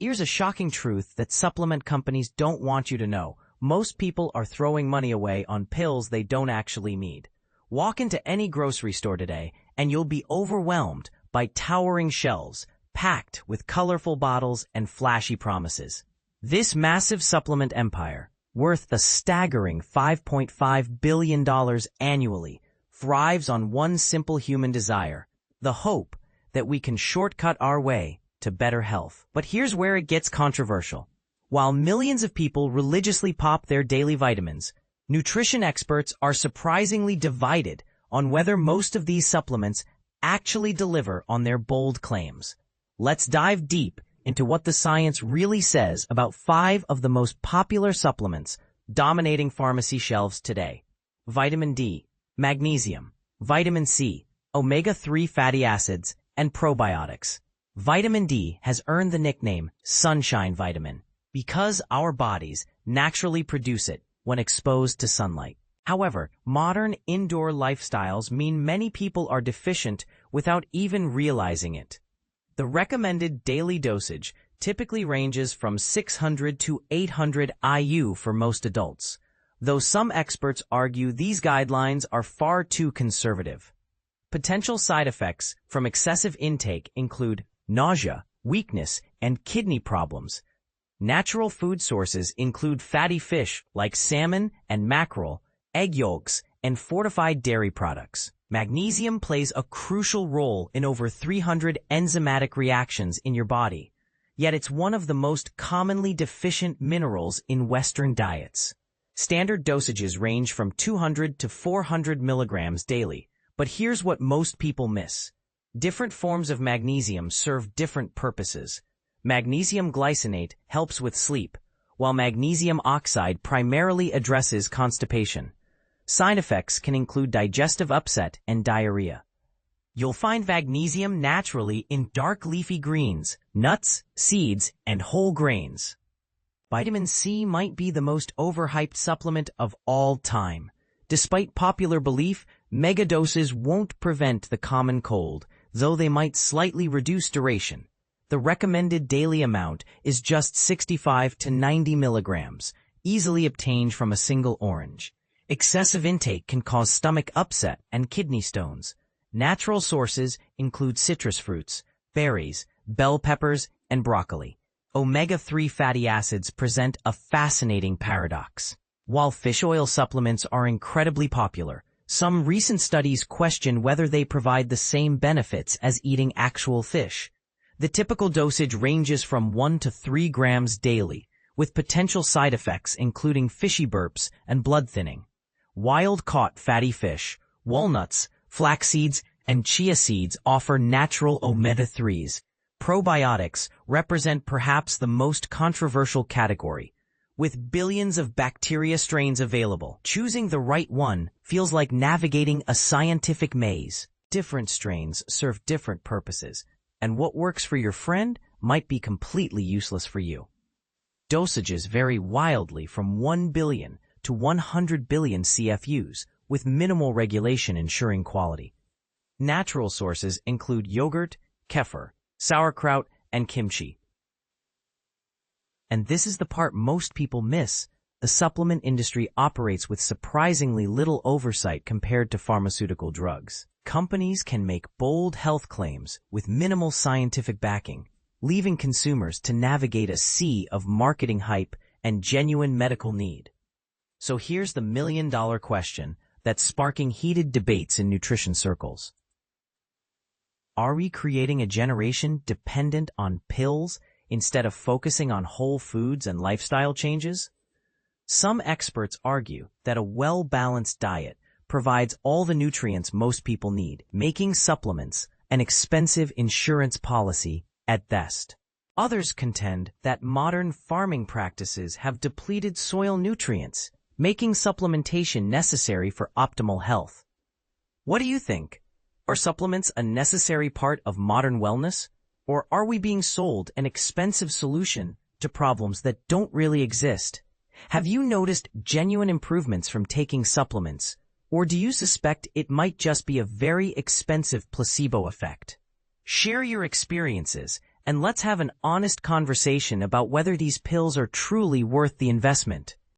Here's a shocking truth that supplement companies don't want you to know. Most people are throwing money away on pills they don't actually need. Walk into any grocery store today and you'll be overwhelmed by towering shelves packed with colorful bottles and flashy promises. This massive supplement empire, worth a staggering $5.5 billion annually, thrives on one simple human desire: the hope that we can shortcut our way to better health. But here's where it gets controversial. While millions of people religiously pop their daily vitamins, nutrition experts are surprisingly divided on whether most of these supplements actually deliver on their bold claims. Let's dive deep into what the science really says about 5 of the most popular supplements dominating pharmacy shelves today: vitamin D, magnesium, vitamin C, omega-3 fatty acids, and probiotics. Vitamin D has earned the nickname sunshine vitamin because our bodies naturally produce it when exposed to sunlight. However, modern indoor lifestyles mean many people are deficient without even realizing it. The recommended daily dosage typically ranges from 600 to 800 IU for most adults, though some experts argue these guidelines are far too conservative. Potential side effects from excessive intake include nausea, weakness, and kidney problems. Natural food sources include fatty fish like salmon and mackerel, egg yolks, and fortified dairy products. Magnesium plays a crucial role in over 300 enzymatic reactions in your body, yet it's one of the most commonly deficient minerals in Western diets. Standard dosages range from 200 to 400 milligrams daily, but here's what most people miss. Different forms of magnesium serve different purposes. Magnesium glycinate helps with sleep, while magnesium oxide primarily addresses constipation. Side effects can include digestive upset and diarrhea. You'll find magnesium naturally in dark leafy greens, nuts, seeds, and whole grains. Vitamin C might be the most overhyped supplement of all time. Despite popular belief, megadoses won't prevent the common cold, though they might slightly reduce duration. The recommended daily amount is just 65 to 90 milligrams, easily obtained from a single orange. Excessive intake can cause stomach upset and kidney stones. Natural sources include citrus fruits, berries, bell peppers, and broccoli. Omega-3 fatty acids present a fascinating paradox. While fish oil supplements are incredibly popular, some recent studies question whether they provide the same benefits as eating actual fish. The typical dosage ranges from 1 to 3 grams daily, with potential side effects including fishy burps and blood thinning. Wild-caught fatty fish, walnuts, flax seeds, and chia seeds offer natural omega-3s. Probiotics represent perhaps the most controversial category. With billions of bacteria strains available, choosing the right one feels like navigating a scientific maze. Different strains serve different purposes, and what works for your friend might be completely useless for you. Dosages vary wildly from 1 billion to 100 billion CFUs, with minimal regulation ensuring quality. Natural sources include yogurt, kefir, sauerkraut, and kimchi. And this is the part most people miss. The supplement industry operates with surprisingly little oversight compared to pharmaceutical drugs. Companies can make bold health claims with minimal scientific backing, leaving consumers to navigate a sea of marketing hype and genuine medical need. So here's the million-dollar question that's sparking heated debates in nutrition circles. Are we creating a generation dependent on pills instead of focusing on whole foods and lifestyle changes? Some experts argue that a well-balanced diet provides all the nutrients most people need, making supplements an expensive insurance policy at best. Others contend that modern farming practices have depleted soil nutrients, making supplementation necessary for optimal health. What do you think? Are supplements a necessary part of modern wellness, or are we being sold an expensive solution to problems that don't really exist? Have you noticed genuine improvements from taking supplements, or do you suspect it might just be a very expensive placebo effect? Share your experiences and let's have an honest conversation about whether these pills are truly worth the investment.